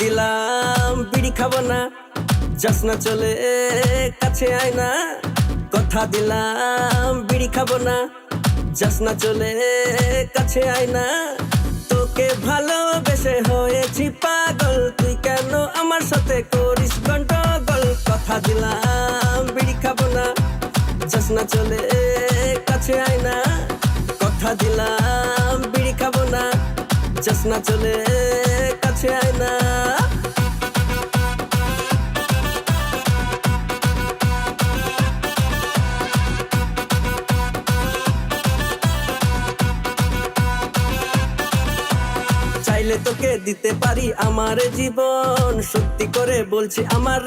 দিলাম বিড়ি খাবো না, যাস না চলে কাছে আয় না। কথা দিলাম বিড়ি খাবো না, যাস না চলে কাছে আয় না। তোকে ভালোবেসে হয়েছি পাগল, তুই কেন আমার সাথে করিস গন্ডগোল। কথা দিলাম বিড়ি খাবো না, যাস না চলে কাছে আয় না। কথা দিলাম বিড়ি খাবো না, যাস না চলে কাছে আয় না। চাইলে তোকে দিতে পারি আমার জীবন, সত্যি করে বলছি আমার